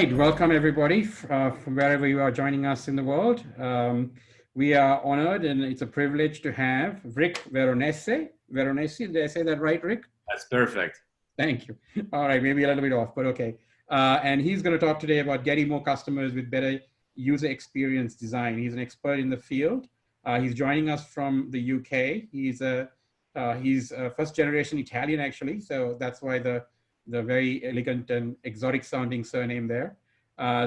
right, welcome everybody from wherever you are joining us in the world. We are honored and it's a privilege to have Rick Veronese. Veronese, did I say that right, Rick? That's perfect. Thank you. All right, maybe a little bit off, but okay. And he's going to talk today about getting more customers with better user experience design. He's an expert in the field. He's joining us from the UK. He's a first generation Italian actually, so that's why the very elegant and exotic sounding surname there.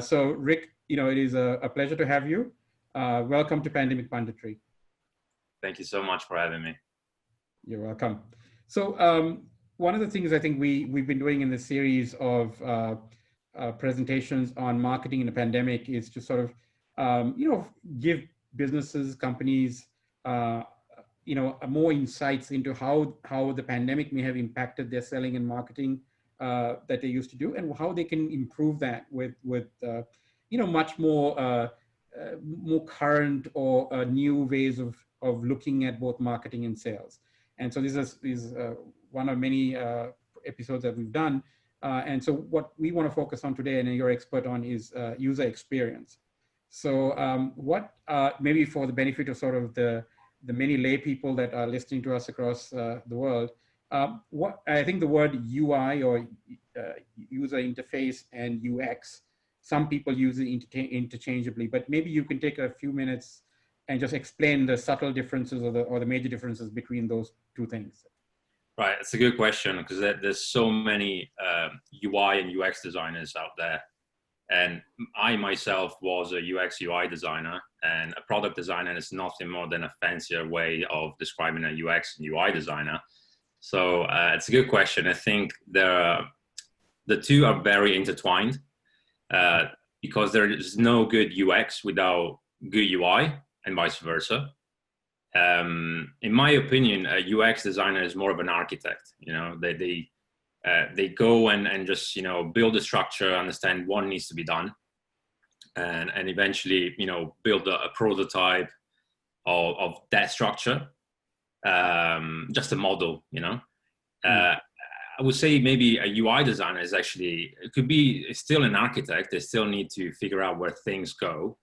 So Rick, it is a pleasure to have you. Welcome to Pandemic Punditry. Thank you so much for having me. You're welcome. So one of the things I think we've been doing in this series of presentations on marketing in a pandemic is to sort of, give businesses, companies, more insights into how the pandemic may have impacted their selling and marketing that they used to do, and how they can improve that with much more current or new ways of looking at both marketing and sales. And so this is one of many episodes that we've done. And so what we want to focus on today, and you're expert on, is user experience. So maybe for the benefit of sort of the many lay people that are listening to us across the world, what I think the word UI or user interface and UX, some people use it interchangeably, but maybe you can take a few minutes and just explain the subtle differences or the major differences between those two things. Right, it's a good question because there's so many UI and UX designers out there. And I myself was a UX UI designer, and a product designer is nothing more than a fancier way of describing a UX and UI designer. So it's a good question. I think the two are very intertwined because there is no good UX without good UI and vice versa. In my opinion, a UX designer is more of an architect. They go and just build a structure, understand what needs to be done, and eventually build a prototype of that structure, just a model. I would say maybe a UI designer is actually, it could be still an architect. They still need to figure out where things go,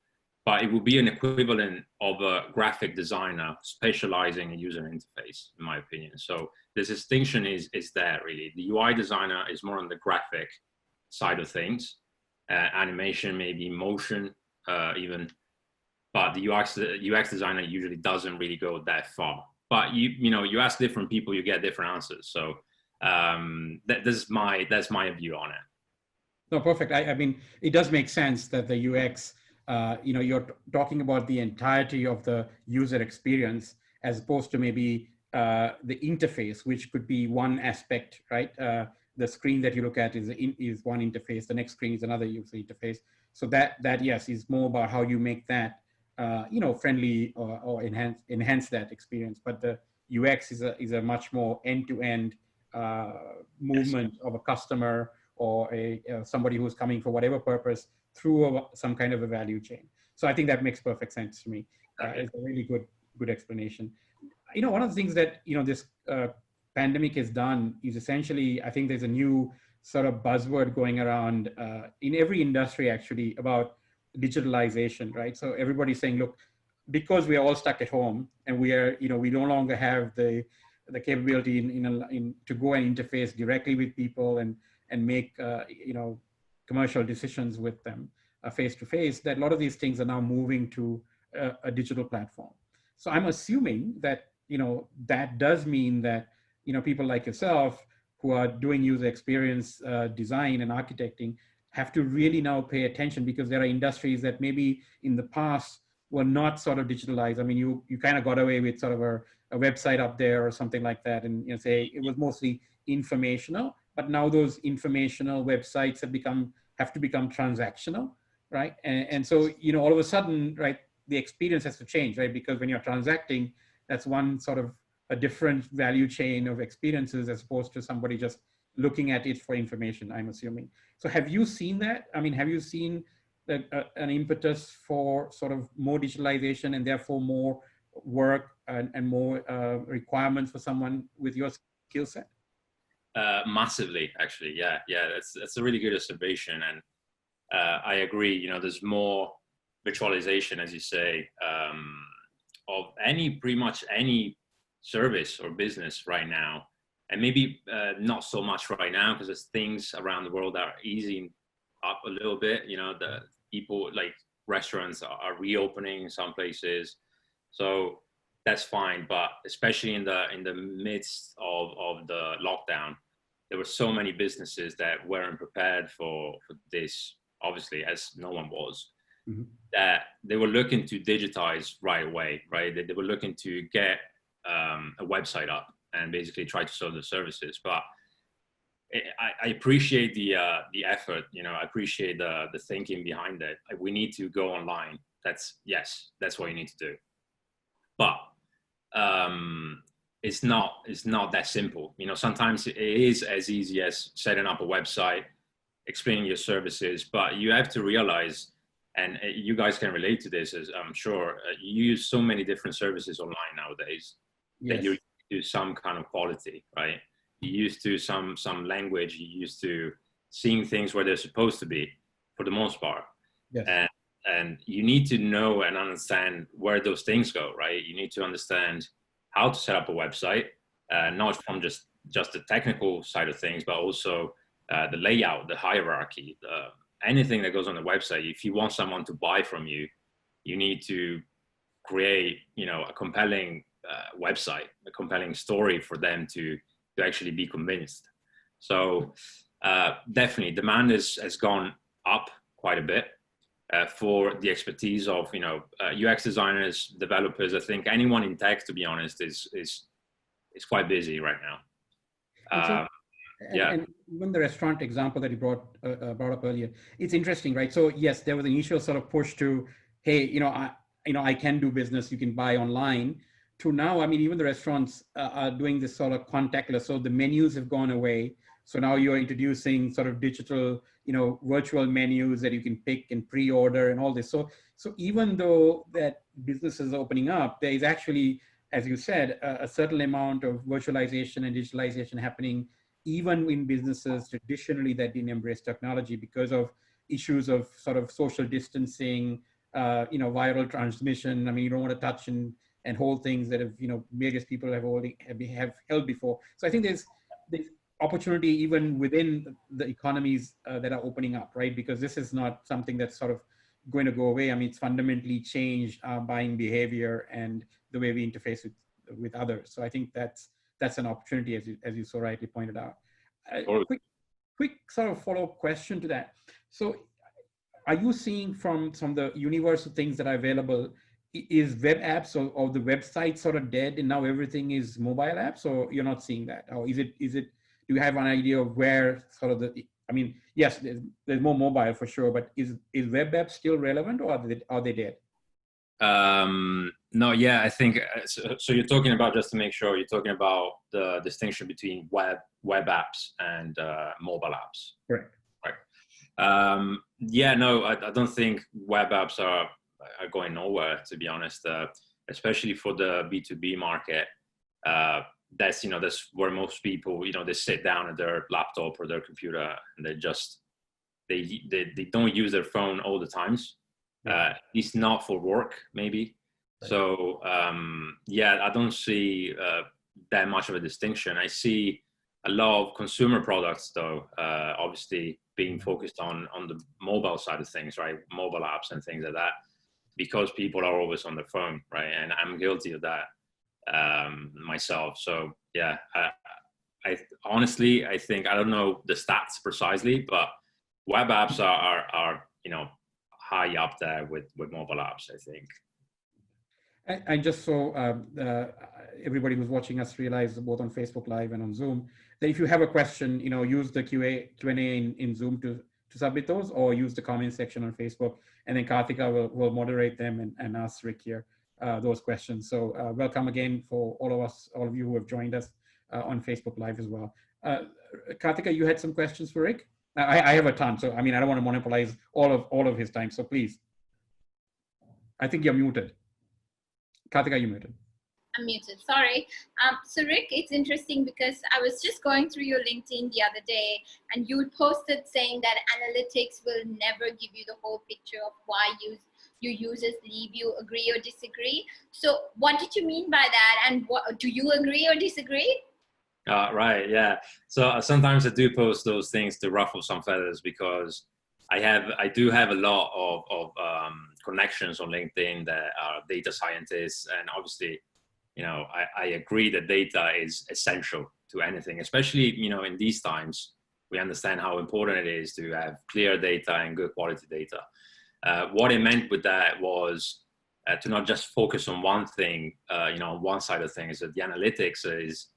but it would be an equivalent of a graphic designer specializing in user interface, in my opinion. So the distinction is there really. The UI designer is more on the graphic side of things, animation, maybe motion even, but the UX designer usually doesn't really go that far. But you ask different people, you get different answers. So that's my view on it. No, perfect. I mean, it does make sense that the UX, you're talking about the entirety of the user experience as opposed to maybe the interface, which could be one aspect, right? The screen that you look at is one interface. The next screen is another user interface. So that yes, is more about how you make that friendly or enhance that experience. But the UX is a much more end-to-end movement of a customer or somebody who's coming for whatever purpose through some kind of a value chain. So I think that makes perfect sense to me. It's a really good explanation. One of the things that this pandemic has done is essentially, I think there's a new sort of buzzword going around in every industry actually about digitalization, right? So everybody's saying, look, because we are all stuck at home and we are, we no longer have the capability to go and interface directly with people and make commercial decisions with them face to face, that a lot of these things are now moving to a digital platform. So I'm assuming that that does mean that people like yourself who are doing user experience design and architecting have to really now pay attention, because there are industries that maybe in the past were not sort of digitalized. I mean, you kind of got away with sort of a website up there or something like that, and say it was mostly informational. But now those informational websites have to become transactional, right? And so all of a sudden, right, the experience has to change, right? Because when you're transacting, that's one sort of a different value chain of experiences as opposed to somebody just looking at it for information, I'm assuming. So have you seen that? I mean, have you seen an impetus for sort of more digitalization and therefore more work and more requirements for someone with your skill set? Massively, actually, yeah. That's a really good observation. And I agree. You know, there's more virtualization, as you say, of pretty much any service or business right now. And maybe not so much right now because there's things around the world that are easing up a little bit. You know, the people like restaurants are reopening in some places, so that's fine. But especially in the midst of the lockdown, there were so many businesses that weren't prepared for this, obviously, as no one was. Mm-hmm. That they were looking to digitize right away, right? They were looking to get a website up and basically try to sell the services. But I appreciate the effort. You know, I appreciate the thinking behind it. We need to go online. That's what you need to do. But it's not that simple. You know, sometimes it is as easy as setting up a website, explaining your services, but you have to realize, and you guys can relate to this, as I'm sure, you use so many different services online nowadays. Yes. That you're used to some kind of quality, right? You're used to some language, you're used to seeing things where they're supposed to be, for the most part. Yes. And you need to know and understand where those things go, right? You need to understand how to set up a website, not from just the technical side of things, but also the layout, the hierarchy, anything that goes on the website. If you want someone to buy from you, you need to create, you know, a compelling website, a compelling story for them to actually be convinced. So definitely demand has gone up quite a bit for the expertise of, you know, UX designers, developers. I think anyone in tech, to be honest, is quite busy right now. And even the restaurant example that you brought up earlier, it's interesting, right? So yes, there was an initial sort of push to, hey, I can do business, you can buy online. To now, I mean, even the restaurants are doing this sort of contactless. So the menus have gone away. So now you're introducing sort of digital, virtual menus that you can pick and pre-order and all this. So even though that businesses are opening up, there is actually, as you said, a certain amount of virtualization and digitalization happening even in businesses traditionally that didn't embrace technology because of issues of sort of social distancing, viral transmission. I mean, you don't want to touch and hold things that have, various people have held before. So I think there's opportunity even within the economies that are opening up, right? Because this is not something that's sort of going to go away. I mean, it's fundamentally changed our buying behavior and the way we interface with others. So I think that's an opportunity, as you so rightly pointed out. Quick sort of follow-up question to that. So are you seeing from the universe of things that are available, is web apps or the website sort of dead and now everything is mobile apps, or you're not seeing that? Or is it, do you have an idea of where sort of yes, there's more mobile for sure, but is web apps still relevant, or are they dead? No, yeah, I think, so you're talking about, just to make sure, you're talking about the distinction between web apps and mobile apps. Correct. Right. Yeah, no, I don't think web apps are going nowhere, to be honest, especially for the B2B market. That's where most people, they sit down at their laptop or their computer and they don't use their phone all the times. At least not for work, maybe. Right. So yeah, I don't see that much of a distinction. I see a lot of consumer products, though, obviously being focused on the mobile side of things, right? Mobile apps and things like that, because people are always on their phone, right? And I'm guilty of that myself. So yeah, I honestly, I think, I don't know the stats precisely, but web apps are high up there with mobile apps, I think. And just so everybody who's watching us realize, both on Facebook Live and on Zoom, that if you have a question, use the Q&A in Zoom to submit those, or use the comment section on Facebook, and then Karthika will moderate them and ask Rick here those questions. So welcome again for all of you who have joined us on Facebook Live as well. Karthika, you had some questions for Rick? I have a ton, so I mean, I don't want to monopolize all of his time, so please. I think you're muted. Karthika, you're muted. I'm muted, sorry. So Rick, it's interesting because I was just going through your LinkedIn the other day and you posted saying that analytics will never give you the whole picture of why your users leave. You agree or disagree? So what did you mean by that? And what, do you agree or disagree? Right, yeah. So sometimes I do post those things to ruffle some feathers because I do have a lot of connections on LinkedIn that are data scientists, and obviously, you know, I agree that data is essential to anything, especially, you know, in these times. We understand how important it is to have clear data and good quality data. What it meant with that was to not just focus on one thing, you know, on one side of things. That the analytics is,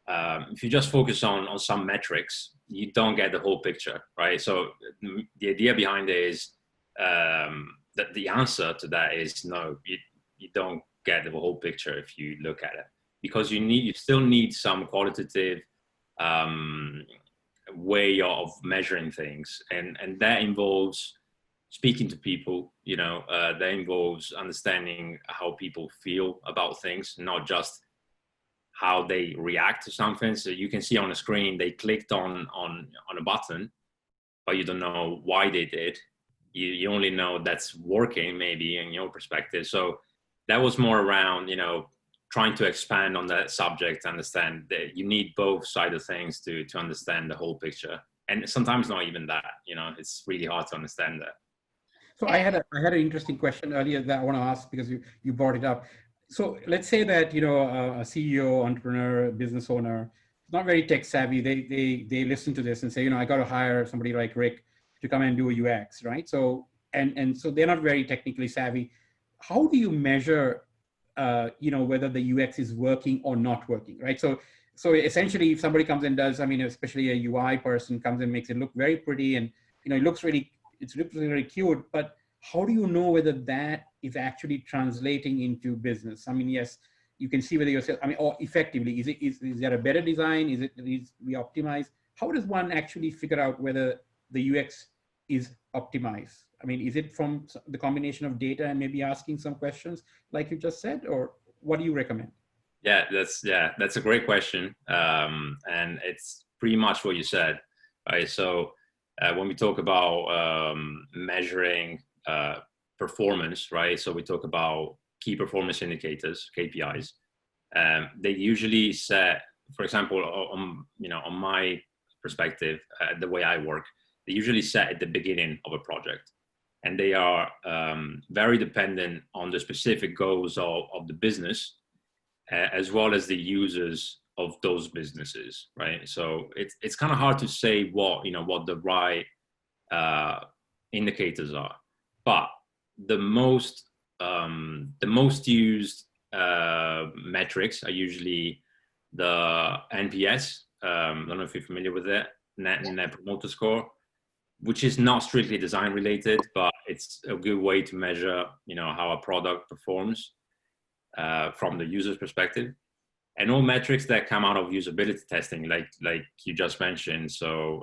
if you just focus on some metrics, you don't get the whole picture, right? So the idea behind it is that the answer to that is no, you don't get the whole picture if you look at it, because you still need some qualitative way of measuring things, and that involves speaking to people, you know, that involves understanding how people feel about things, not just how they react to something. So you can see on the screen they clicked on a button, but you don't know why they did. You only know that's working maybe in your perspective. So that was more around, you know, trying to expand on that subject, understand that you need both sides of things to understand the whole picture. And sometimes not even that, you know, it's really hard to understand that. So I had an interesting question earlier that I want to ask because you brought it up. So let's say that, you know, a CEO, entrepreneur, business owner, not very tech savvy. They listen to this and say, you know, I got to hire somebody like Rick to come and do a UX, right? So and so they're not very technically savvy. How do you measure, you know, whether the UX is working or not working, right? So essentially, if somebody comes and does, I mean, especially a UI person comes and makes it look very pretty, and you know, it looks really cute, but how do you know whether that is actually translating into business? I mean, yes, you can see whether yourself, I mean, or effectively, is there a better design? Is we optimize? How does one actually figure out whether the UX is optimized? I mean, is it from the combination of data and maybe asking some questions like you just said, or what do you recommend? Yeah, that's a great question. And it's pretty much what you said, right? So when we talk about measuring performance, right? So we talk about key performance indicators, KPIs. They usually set, for example, on my perspective, the way I work, they usually set at the beginning of a project, and they are very dependent on the specific goals of the business, as well as the users of those businesses, right? So it's kind of hard to say what the right indicators are, but the most used metrics are usually the NPS. I don't know if you're familiar with it, Net Promoter Score, which is not strictly design related, but it's a good way to measure, you know, how a product performs from the user's perspective. And all metrics that come out of usability testing, like you just mentioned. So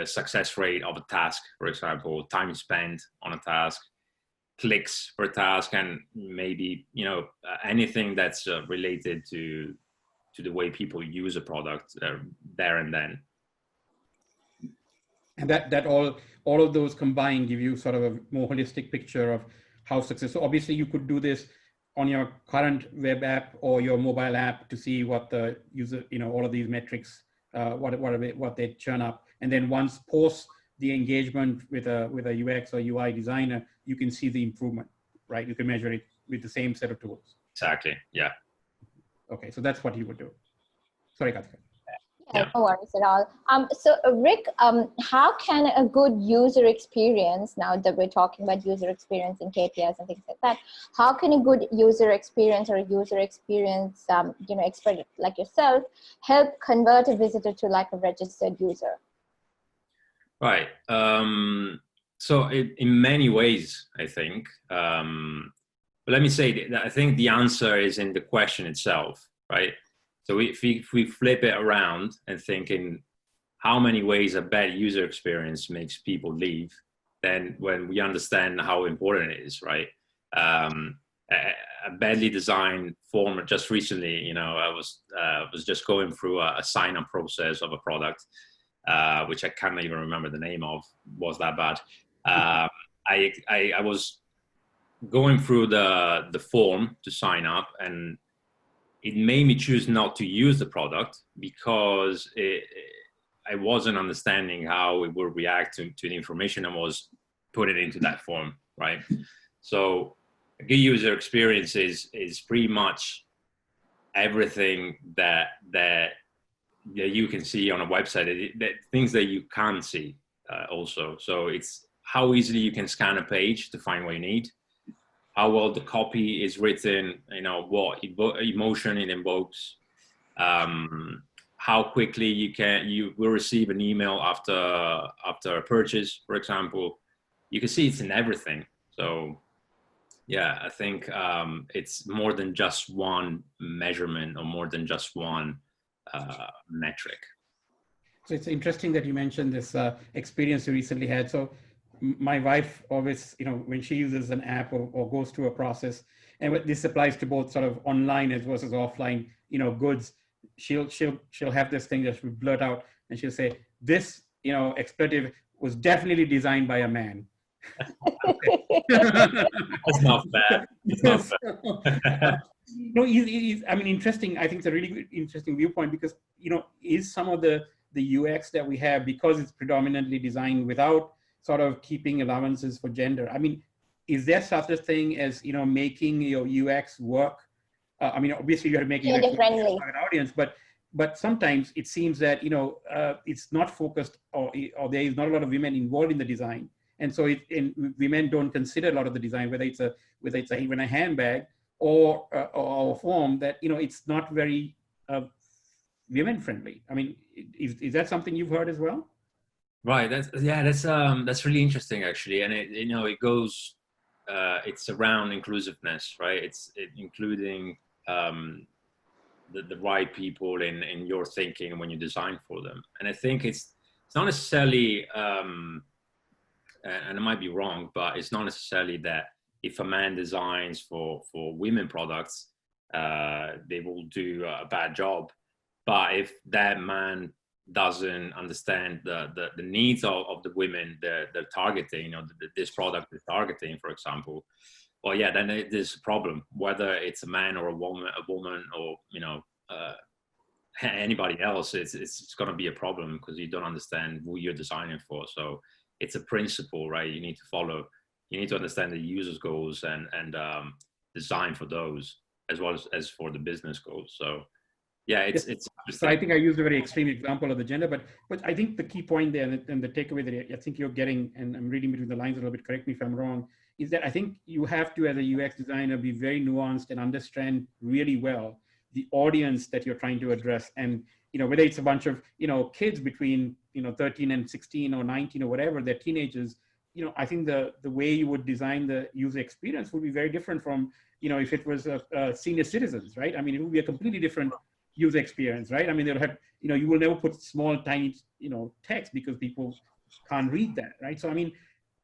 success rate of a task, for example, time spent on a task, clicks per task, and maybe, you know, anything that's related to the way people use a product there and then. And that all of those combined give you sort of a more holistic picture of how successful. So obviously you could do this on your current web app or your mobile app to see what the user, you know, all of these metrics, what they churn up. And then once post the engagement with a UX or UI designer, you can see the improvement, right? You can measure it with the same set of tools. Exactly, yeah. Okay, so that's what you would do. Sorry, Katika. Yeah, no worries at all. So Rick, how can a good user experience, now that we're talking about user experience and KPIs and things like that, how can a good user experience or a user experience, you know, expert like yourself, help convert a visitor to like a registered user? Right. So in many ways, I think. But let me say that I think the answer is in the question itself, right? So if we flip it around and think in how many ways a bad user experience makes people leave, then when we understand how important it is, right? a badly designed form just recently. You know, I was just going through a sign-up process of a product, which I can't even remember the name of. Was that bad? I was going through the form to sign up, and it made me choose not to use the product because I wasn't understanding how it would react to the information I was putting into that form, right? So a good user experience is pretty much everything that you can see on a website, that things that you can't see also. So it's how easily you can scan a page to find what you need, how well the copy is written, you know, what emotion it invokes, how quickly you will receive an email after a purchase, for example. You can see it's in everything. So yeah, I think it's more than just one measurement or more than just one metric. So it's interesting that you mentioned this experience you recently had. So my wife always, you know, when she uses an app or goes through a process, and this applies to both sort of online as versus offline, you know, goods, she'll have this thing that she'll blurt out, and she'll say, this, you know, expletive was definitely designed by a man. That's not fair. It's not fair. No, I mean, interesting. I think it's a really interesting viewpoint because, you know, is some of the UX that we have, because it's predominantly designed without sort of keeping allowances for gender. I mean, is there such a thing as, you know, making your UX work? I mean, obviously you have to make it friendly for an audience, but sometimes it seems that, you know, it's not focused, or there is not a lot of women involved in the design. And so women don't consider a lot of the design, whether it's even a handbag or a form that, you know, it's not very women friendly. I mean, is that something you've heard as well? Right. That's really interesting actually, and it goes. It's around inclusiveness, right? It's including the right people in your thinking when you design for them. And I think it's not necessarily, and I might be wrong, but it's not necessarily that if a man designs for women products, they will do a bad job. But if that man doesn't understand the needs of the women they're targeting, you know, this product is targeting, for example, well, yeah, then there's a problem, whether it's a man or a woman, or, you know, anybody else. It's going to be a problem because you don't understand who you're designing for. So it's a principle, right? You need to follow. You need to understand the user's goals and design for those as well as for the business goals. So yeah, it's. So I think I used a very extreme example of the gender, but I think the key point there and the takeaway that I think you're getting, and I'm reading between the lines a little bit, correct me if I'm wrong, is that I think you have to, as a UX designer, be very nuanced and understand really well the audience that you're trying to address. And, you know, whether it's a bunch of, you know, kids between, you know, 13 and 16 or 19 or whatever, they're teenagers, you know, I think the way you would design the user experience would be very different from, you know, if it was senior citizens, right? I mean, it would be a completely different user experience, right? I mean, they'll have, you know, you will never put small, tiny, you know, text because people can't read that, right? So, I mean,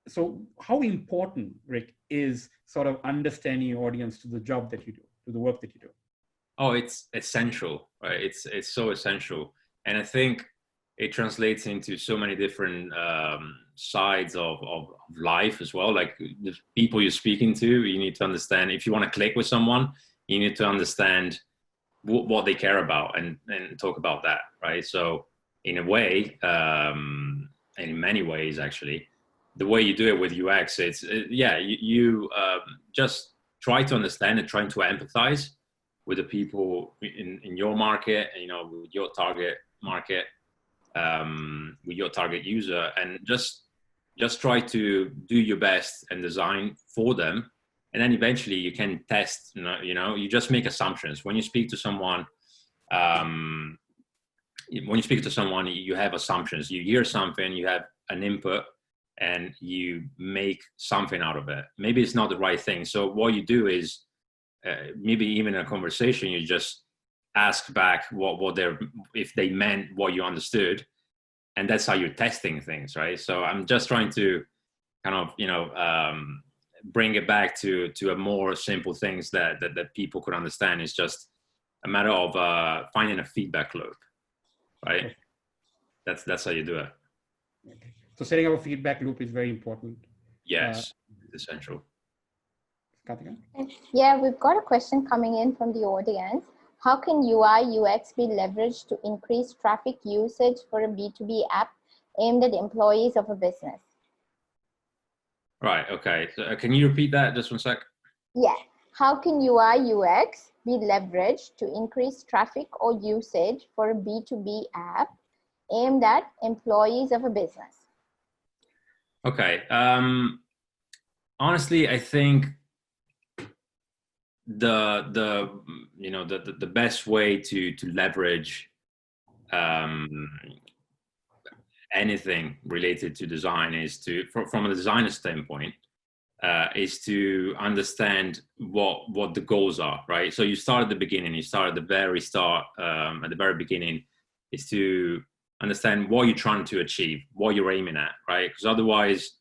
so how important, Rick, is sort of understanding your audience to the job that you do, to the work that you do? Oh, it's essential, right? It's so essential. And I think it translates into so many different sides of life as well. Like the people you're speaking to, you need to understand, if you want to click with someone, you need to understand what they care about and talk about that, right? So in a way, and in many ways actually, the way you do it with UX, it's you just try to understand and trying to empathize with the people in your market, you know, with your target market, with your target user, and just try to do your best and design for them. And then eventually you can test, you know, you just make assumptions. When you speak to someone, you have assumptions. You hear something, you have an input, and you make something out of it. Maybe it's not the right thing. So what you do is, maybe even in a conversation, you just ask back if they meant what you understood. And that's how you're testing things, right? So I'm just trying to kind of, you know, bring it back to a more simple things that people could understand. It's just a matter of finding a feedback loop, right? That's how you do it. Okay. So setting up a feedback loop is very important. Yes, it's essential. Katika? Yeah, we've got a question coming in from the audience. How can UI UX be leveraged to increase traffic usage for a B2B app aimed at employees of a business? Right. Okay. So, can you repeat that just one sec? Yeah. How can UI UX be leveraged to increase traffic or usage for a B2B app aimed at employees of a business? Okay. Honestly, I think the best way to leverage anything related to design is to, from a designer standpoint, is to understand what the goals are, right? So you start at the beginning. You start at the very start, at the very beginning, is to understand what you're trying to achieve, what you're aiming at, right? Because otherwise,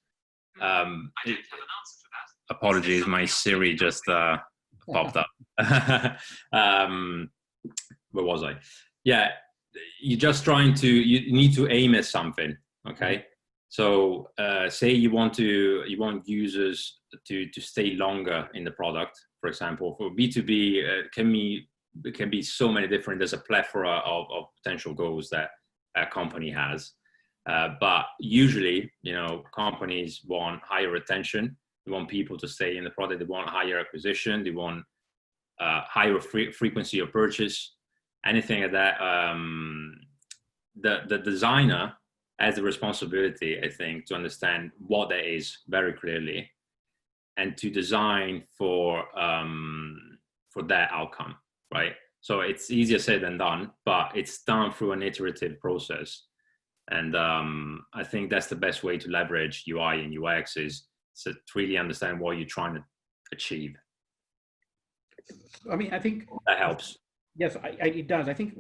apologies, my Siri just popped up. Where was I? Yeah, you're just trying to, you need to aim at something, okay? So say you want users to stay longer in the product, for example. For B2B, it can be so many different, there's a plethora of potential goals that a company has. But usually, companies want higher retention. They want people to stay in the product. They want higher acquisition. They want higher frequency of purchase, anything like that. The designer has the responsibility, I think, to understand what that is very clearly and to design for that outcome, right? So it's easier said than done, but it's done through an iterative process. And I think that's the best way to leverage UI and UX is to really understand what you're trying to achieve. I mean, I think that helps. Yes, it does. I think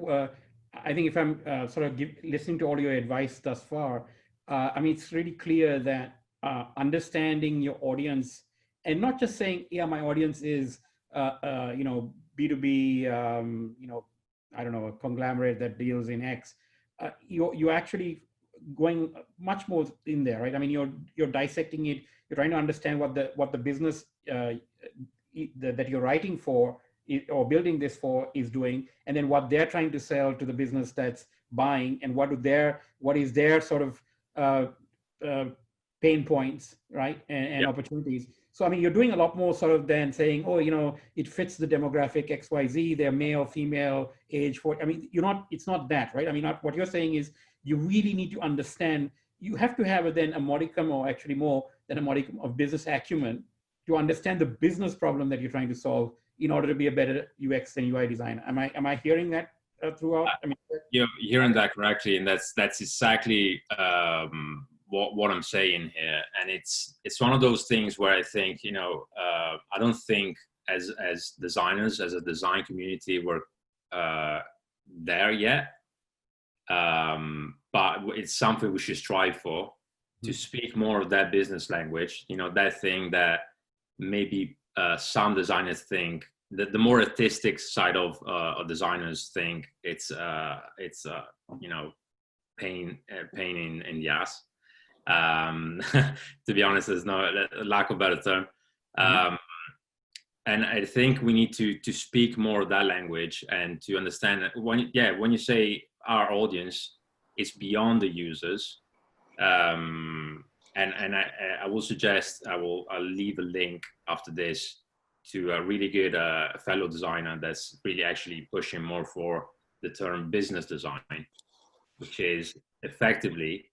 if I'm sort of listening to all your advice thus far, I mean, it's really clear that understanding your audience and not just saying, yeah, my audience is, B2B, I don't know, a conglomerate that deals in X. You're actually going much more in there, right? I mean, you're dissecting it. You're trying to understand what the business that you're writing for or building this for is doing, and then what they're trying to sell to the business that's buying, and what is their sort of pain points, right, and opportunities. So I mean, you're doing a lot more sort of than saying, oh, it fits the demographic XYZ, they're male, female, age, I mean, it's not that, right? I mean, what you're saying is you really need to understand. You have to have then a modicum, or actually more than a modicum, of business acumen to understand the business problem that you're trying to solve in order to be a better UX and UI designer. Am I hearing that throughout? I mean, you're hearing that correctly, and that's exactly what I'm saying here. And it's one of those things where I think I don't think as designers, as a design community, we're there yet. But it's something we should strive for, to speak more of that business language. That thing that maybe some designers think that the more artistic side of designers think it's pain in the ass. To be honest, there's no lack of better term. And I think we need to speak more of that language and to understand that when you say our audience, it's beyond the users. And I will suggest I'll leave a link after this to a really good fellow designer that's really actually pushing more for the term business design, which is effectively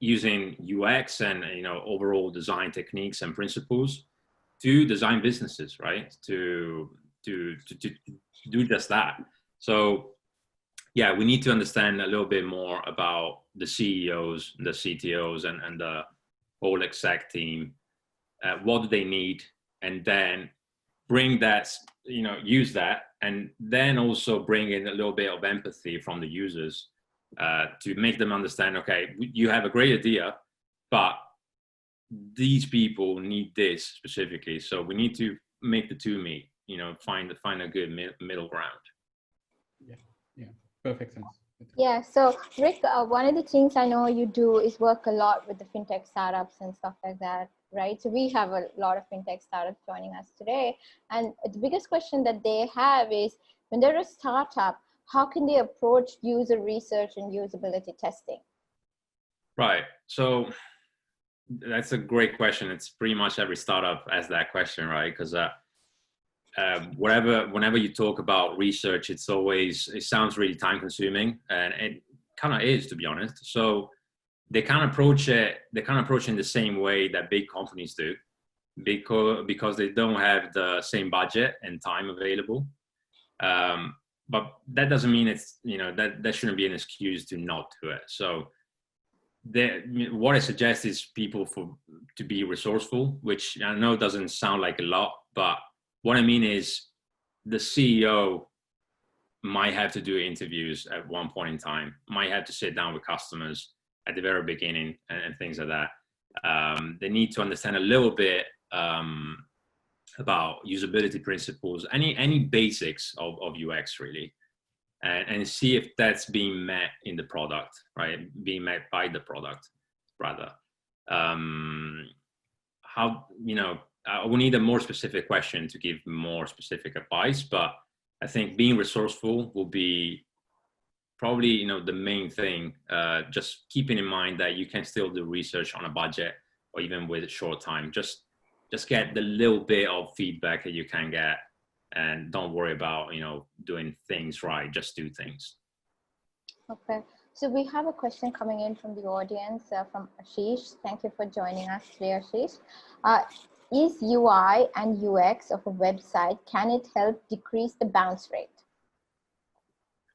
using UX and overall design techniques and principles to design businesses, right? To do just that. So yeah, we need to understand a little bit more about the CEOs, the CTOs, and the whole exec team. What do they need? And then bring that, use that, and then also bring in a little bit of empathy from the users to make them understand, okay, you have a great idea, but these people need this specifically. So we need to make the two meet, you know, find a good middle ground. Yeah, perfect sense. Yeah, so Rick, one of the things I know you do is work a lot with the fintech startups and stuff like that, right? So we have a lot of fintech startups joining us today. And the biggest question that they have is, when they're a startup, how can they approach user research and usability testing? Right. So that's a great question. It's pretty much every startup has that question, right? Because whenever you talk about research, it sounds really time consuming, and it kind of is, to be honest. So they kind of approach it in the same way that big companies do, because they don't have the same budget and time available. But that doesn't mean it's, you know, that shouldn't be an excuse to not do it. So what I suggest is people to be resourceful, which I know doesn't sound like a lot, but what I mean is the CEO might have to do interviews at one point in time, might have to sit down with customers at the very beginning and things like that. They need to understand a little bit about usability principles, any basics of UX really, and see if that's being met in the product, right? Being met by the product, rather. How, you know, we need a more specific question to give more specific advice, but I think being resourceful will be probably, you know, the main thing. Just keeping in mind that you can still do research on a budget or even with a short time. Just get the little bit of feedback that you can get, and don't worry about, you know, doing things right. Just do things. Okay. So we have a question coming in from the audience from Ashish. Thank you for joining us today, Ashish. Is UI and UX of a website, can it help decrease the bounce rate?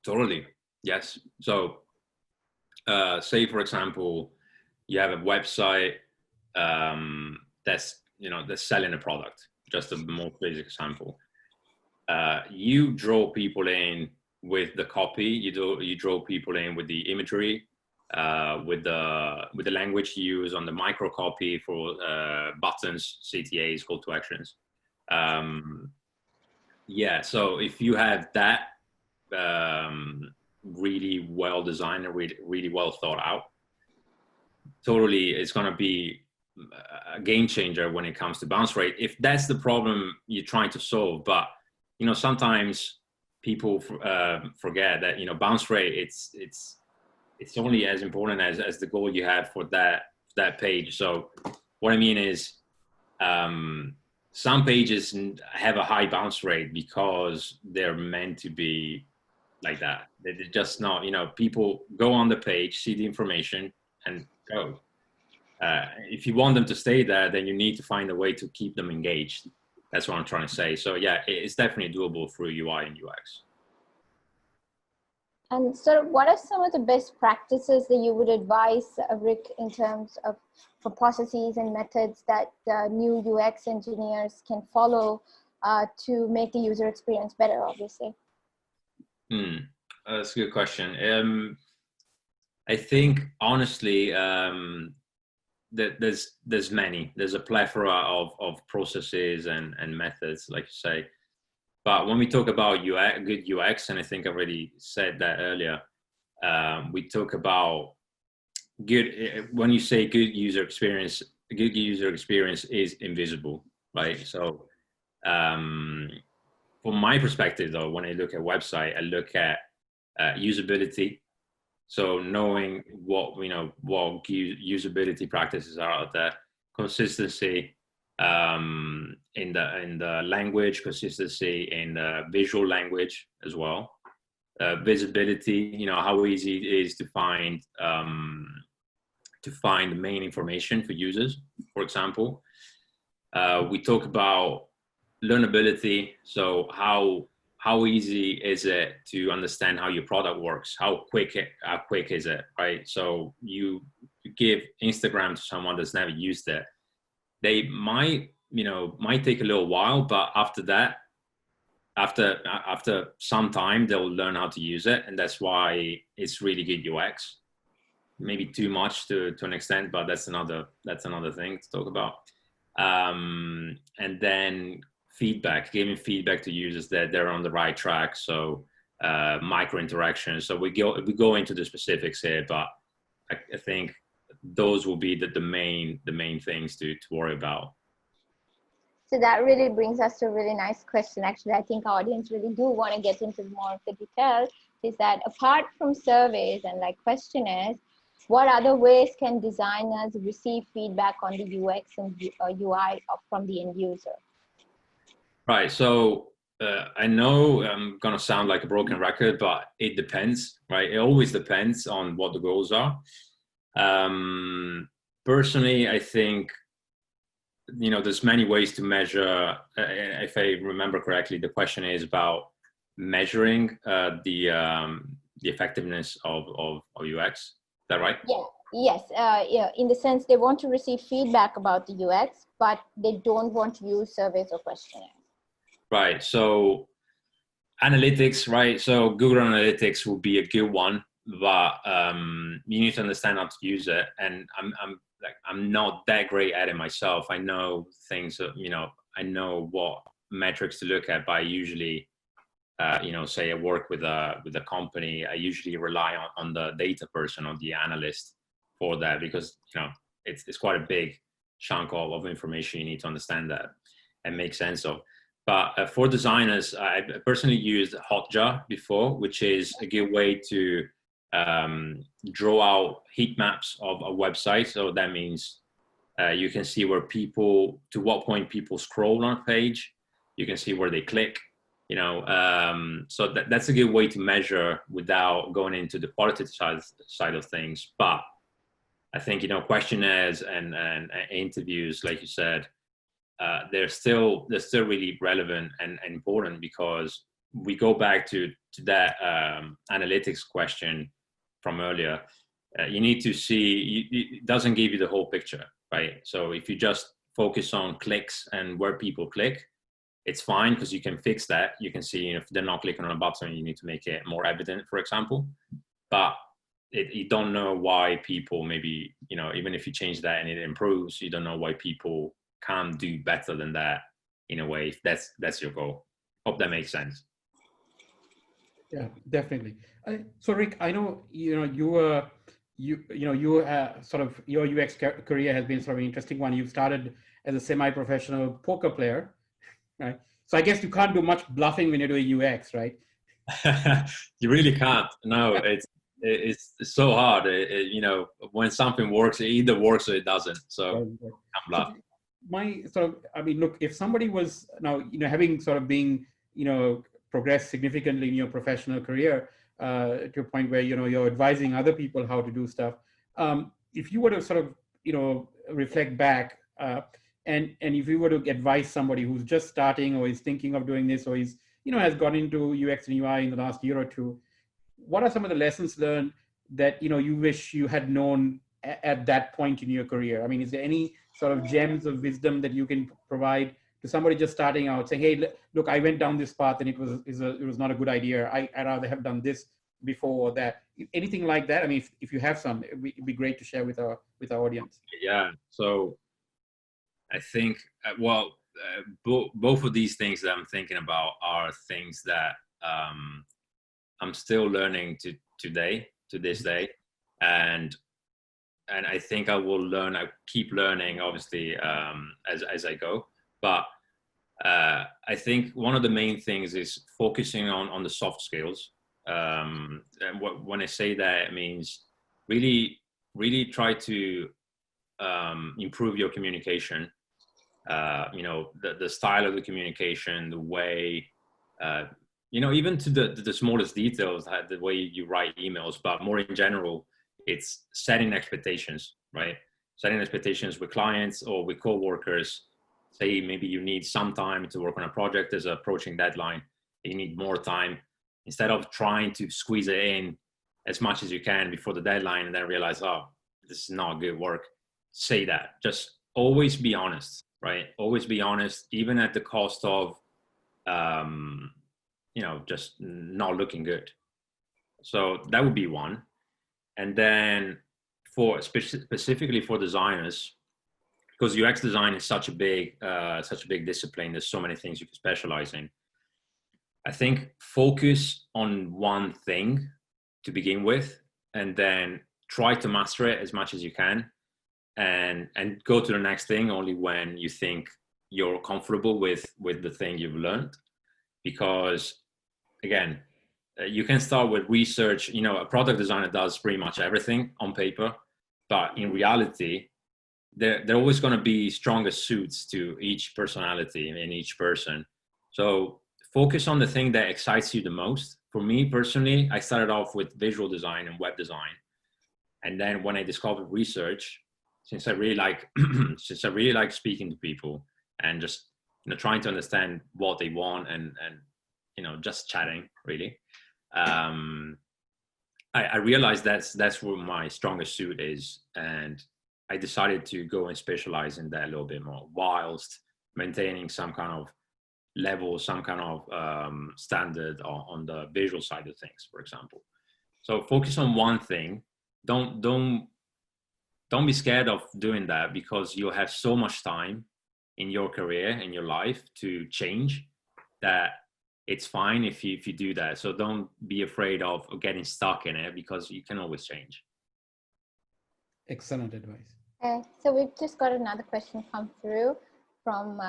Totally, yes. So say, for example, you have a website that's selling a product, just a more basic example. You draw people in with the copy, you draw people in with the imagery, with the language you use on the micro copy for buttons, CTAs, call to actions. Yeah, so if you have that really well designed and really well thought out, totally, it's going to be a game changer when it comes to bounce rate, if that's the problem you're trying to solve. But, you know, sometimes people forget that, you know, bounce rate, it's only as important as the goal you have for that page. So what I mean is, some pages have a high bounce rate because they're meant to be like that. They're just not, you know, people go on the page, see the information and go. If you want them to stay there, then you need to find a way to keep them engaged. That's what I'm trying to say. So yeah, it's definitely doable through UI and UX. And so what are some of the best practices that you would advise, Rick, in terms of for processes and methods that new UX engineers can follow to make the user experience better, obviously? That's a good question. I think, honestly, there's a plethora of processes and methods, like you say. But when we talk about good UX, and I think I already said that earlier, we talk about when you say good user experience is invisible, right? So from my perspective, though, when I look at website, I look at usability. So knowing what usability practices are out there, consistency in the language, consistency in the visual language as well, visibility. You know, how easy it is to find the main information for users, for example. We talk about learnability. So how easy is it to understand how your product works? How quick is it, right? So you give Instagram to someone that's never used it. They might take a little while, but after that, after some time, they'll learn how to use it. And that's why it's really good UX. maybe too much to an extent, but that's another thing to talk about. And then feedback, giving feedback to users that they're on the right track. So micro interactions. So we go into the specifics here, but I think those will be the main things to worry about. So that really brings us to a really nice question. Actually, I think our audience really do want to get into more of the details. Is that apart from surveys and like questionnaires, what other ways can designers receive feedback on the UX and UI from the end user? Right. So I know I'm going to sound like a broken record, but it depends, right? It always depends on what the goals are. Personally, I think, there's many ways to measure. If I remember correctly, the question is about measuring the effectiveness of UX. Is that right? Yeah. Yes. Yeah. In the sense they want to receive feedback about the UX, but they don't want to use surveys or questionnaires. Right. So analytics, right? So Google Analytics will be a good one, but you need to understand how to use it. And I'm not that great at it myself. I know things, I know what metrics to look at, but I usually, say I work with a company, I usually rely on the data person or the analyst for that, because, it's quite a big chunk of information you need to understand that and make sense of. But for designers, I personally used Hotjar before, which is a good way to draw out heat maps of a website. So that means you can see to what point people scroll on a page. You can see where they click, so that's a good way to measure without going into the qualitative side of things. But I think, questionnaires and interviews, like you said, they're still really relevant and important, because we go back to that analytics question from earlier. You need to see, it doesn't give you the whole picture, right? So if you just focus on clicks and where people click, it's fine, because you can fix that. You can see if they're not clicking on a button, you need to make it more evident, for example. But you don't know why people, maybe, even if you change that and it improves, you don't know why people can't do better than that, in a way, if that's your goal. Hope that makes sense. Yeah, definitely. So Rick, I know you sort of, your UX career has been sort of an interesting one. You started as a semi-professional poker player, right? So I guess you can't do much bluffing when you're doing UX, right? You really can't. No, it's so hard. When something works, it either works or it doesn't. So can't bluff. My sort of, I mean, look, if somebody was now, having sort of being, progressed significantly in your professional career, to a point where, you're advising other people how to do stuff. If you were to sort of, reflect back, and if you were to advise somebody who's just starting or is thinking of doing this, or is, has gone into UX and UI in the last year or two, what are some of the lessons learned that, you wish you had known at that point in your career? I mean, is there any sort of gems of wisdom that you can provide to somebody just starting out, saying, hey, look, I went down this path and it was not a good idea. I'd rather have done this before or that. Anything like that? I mean, if you have some, it'd be great to share with our audience. Yeah. So I think, both of these things that I'm thinking about are things that I'm still learning to this day. And I think I keep learning, obviously, as I go. But I think one of the main things is focusing on the soft skills. And when I say that, it means really, really try to improve your communication. The style of the communication, the way, even to the smallest details, the way you write emails, but more in general, it's setting expectations, right? Setting expectations with clients or with coworkers. Say maybe you need some time to work on a project, there's an approaching deadline, you need more time. Instead of trying to squeeze it in as much as you can before the deadline and then realize, oh, this is not good work, say that. Just always be honest, right? Always be honest, even at the cost of, just not looking good. So that would be one. And then specifically for designers, because UX design is such a big discipline. There's so many things you can specialize in. I think focus on one thing to begin with, and then try to master it as much as you can, and go to the next thing only when you think you're comfortable with the thing you've learned. Because again, you can start with research. You know, a product designer does pretty much everything on paper, but in reality, there are always going to be stronger suits to each personality in each person. So focus on the thing that excites you the most. For me personally, I started off with visual design and web design. And then when I discovered research, since I really like speaking to people and just, you know, trying to understand what they want and you know, just chatting really, I realized that's where my strongest suit is, and I decided to go and specialize in that a little bit more, whilst maintaining some kind of level, some kind of standard on the visual side of things, for example. So focus on one thing. Don't be scared of doing that, because you'll have so much time in your career, in your life, to change, that it's fine if you do that. So don't be afraid of getting stuck in it, because you can always change. Excellent advice. So we've just got another question come through from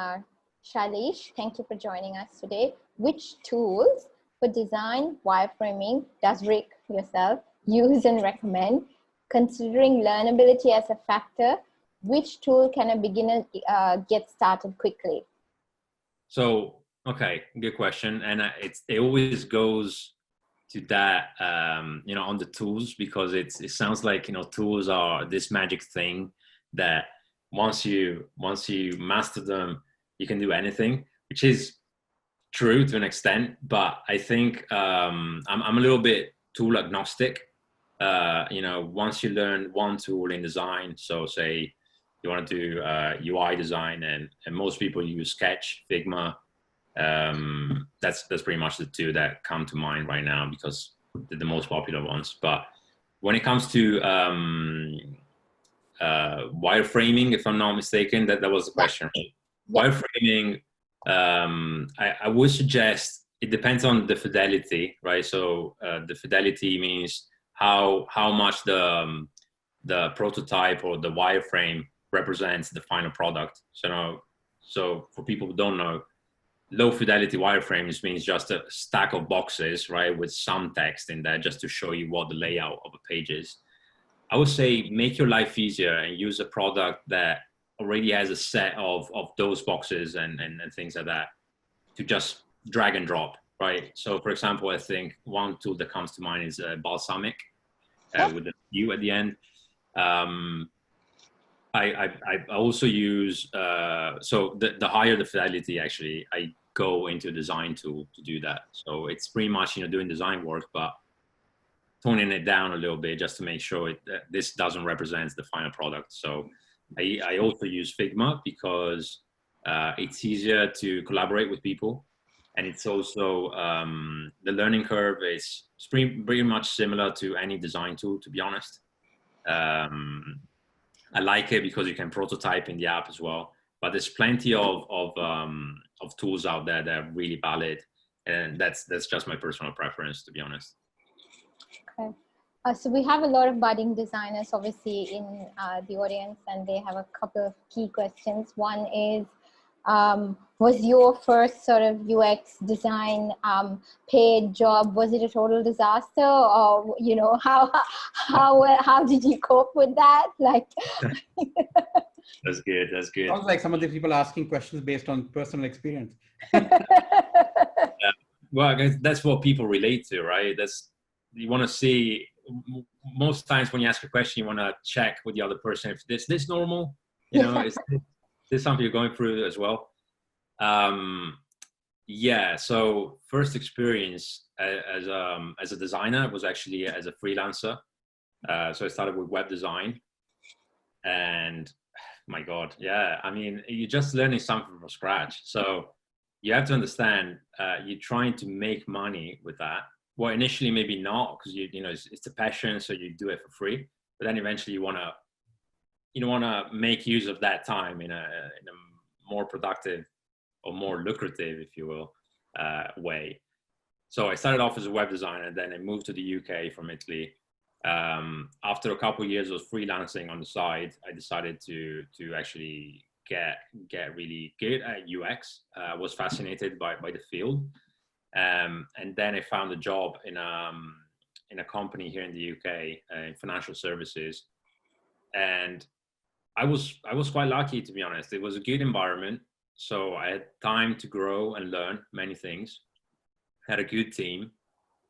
Shailesh. Thank you for joining us today. Which tools for design wireframing does Rick yourself use and recommend? Considering learnability as a factor, which tool can a beginner get started quickly? So, okay, good question. And it always goes to that, you know, on the tools, because it sounds like, you know, tools are this magic thing that once you master them, you can do anything, which is true to an extent. But I think I'm a little bit tool agnostic. You know, once you learn one tool in design, so say you want to do UI design, and most people use Sketch, Figma. That's pretty much the two that come to mind right now, because they're the most popular ones. But when it comes to wireframing, if I'm not mistaken, that was the question. Right? Yeah. Wireframing, I would suggest, it depends on the fidelity, right? So the fidelity means how much the prototype or the wireframe represents the final product. So for people who don't know, low fidelity wireframes means just a stack of boxes, right, with some text in there just to show you what the layout of a page is. I would say make your life easier and use a product that already has a set of those boxes and things like that, to just drag and drop, right? So for example, I think one tool that comes to mind is Balsamic with the U at the end. I also use, so the higher the fidelity, actually, I go into a design tool to do that. So it's pretty much, you know, doing design work, but toning it down a little bit just to make sure this doesn't represent the final product. So I also use Figma because it's easier to collaborate with people. And it's also, the learning curve is pretty much similar to any design tool, to be honest. I like it because you can prototype in the app as well, but there's plenty of tools out there that are really valid, and that's just my personal preference, to be honest. Okay. So we have a lot of budding designers obviously in the audience, and they have a couple of key questions. One is, was your first sort of UX design paid job, was it a total disaster, or, you know, how did you cope with that? Like, That's good. That's good. Sounds like some of the people asking questions based on personal experience. Well, I guess that's what people relate to, right? You want to see, most times when you ask a question, you want to check with the other person if this normal, you know, is this something you're going through as well? Yeah. So first experience as a designer was actually as a freelancer. So I started with web design, and my God, yeah. I mean, you're just learning something from scratch. So you have to understand, you're trying to make money with that. Well, initially maybe not, because you know it's a passion, so you do it for free. but then eventually you want to make use of that time in a more productive or more lucrative, if you will, way. So I started off as a web designer, then I moved to the UK from Italy. After a couple of years of freelancing on the side, I decided to actually get really good at UX. I was fascinated by the field. And then I found a job in a company here in the UK in financial services. And I was quite lucky, to be honest. It was a good environment. So I had time to grow and learn many things, had a good team.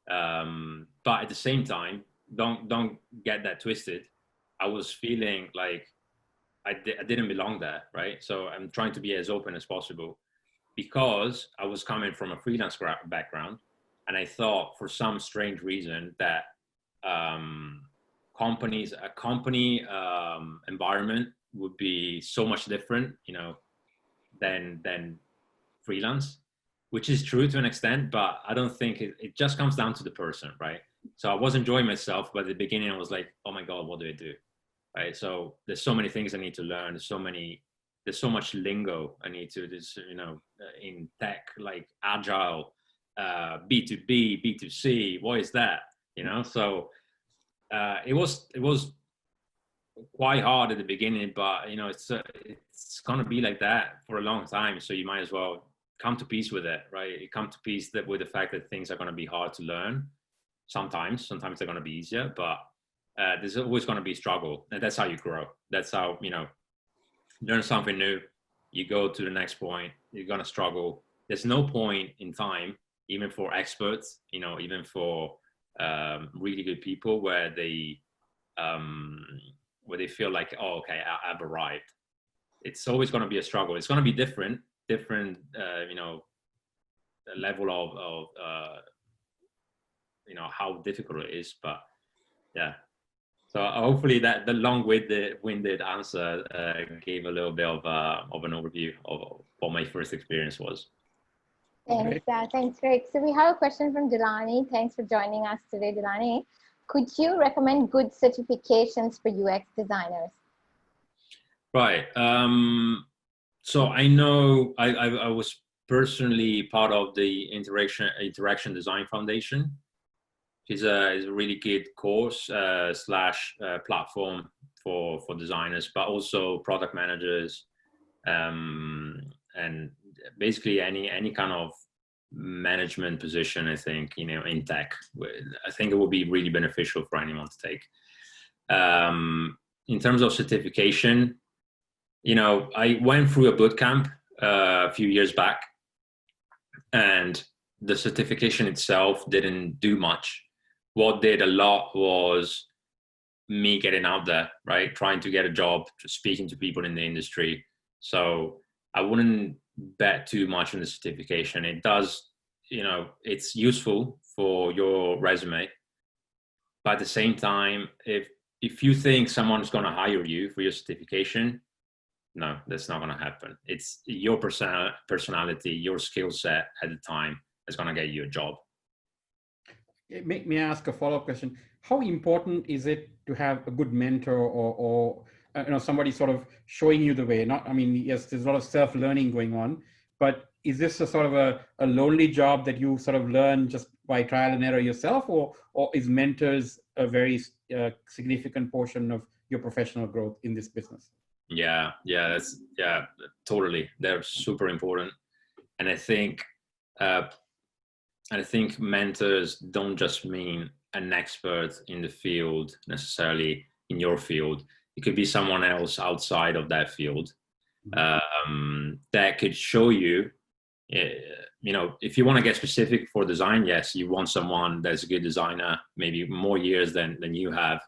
But at the same time, don't get that twisted. I was feeling like I didn't belong there, right? So I'm trying to be as open as possible because I was coming from a freelance background. And I thought for some strange reason that a company environment would be so much different, than freelance, which is true to an extent, but I don't think it just comes down to the person, right? So I was enjoying myself, but at the beginning I was like, oh my God, what do I do? Right. So there's so many things I need to learn. There's so much lingo I need to, in tech, like agile, B2B, B2C, what is that? So it was quite hard at the beginning, but it's gonna be like that for a long time. So you might as well come to peace with it, right? You come to peace with the fact that things are gonna be hard to learn. Sometimes they're gonna be easier, but there's always gonna be struggle, and that's how you grow. That's how learn something new. You go to the next point. You're gonna struggle. There's no point in time, even for experts, even for really good people, where they feel like, oh, okay, I've arrived. It's always going to be a struggle. It's going to be different, level of how difficult it is. But yeah, so hopefully that the long-winded answer gave a little bit of an overview of what my first experience was. Thanks, thanks, Rick. So we have a question from Delani. Thanks for joining us today, Delani. Could you recommend good certifications for UX designers? Right. So I know I was personally part of the Interaction Design Foundation. It's a really good course / platform for designers, but also product managers, and basically any kind of management position. I think in tech, I think it will be really beneficial for anyone to take. In terms of certification, I went through a boot camp a few years back, and the certification itself didn't do much. What did a lot was me getting out there, right? Trying to get a job, speaking to people in the industry. So I wouldn't bet too much on the certification. It does, it's useful for your resume. But at the same time, if you think someone's going to hire you for your certification, no, that's not going to happen. It's your personality, your skill set at the time that's going to get you a job. May I ask a follow-up question? How important is it to have a good mentor or somebody sort of showing you the way? Yes, there's a lot of self-learning going on, but is this a sort of a lonely job that you sort of learn just by trial and error yourself, or is mentors a very significant portion of your professional growth in this business? Yeah, totally. They're super important. And I think mentors don't just mean an expert in the field necessarily, in your field. It could be someone else outside of that field that could show you, if you want to get specific for design, yes, you want someone that's a good designer, maybe more years than you have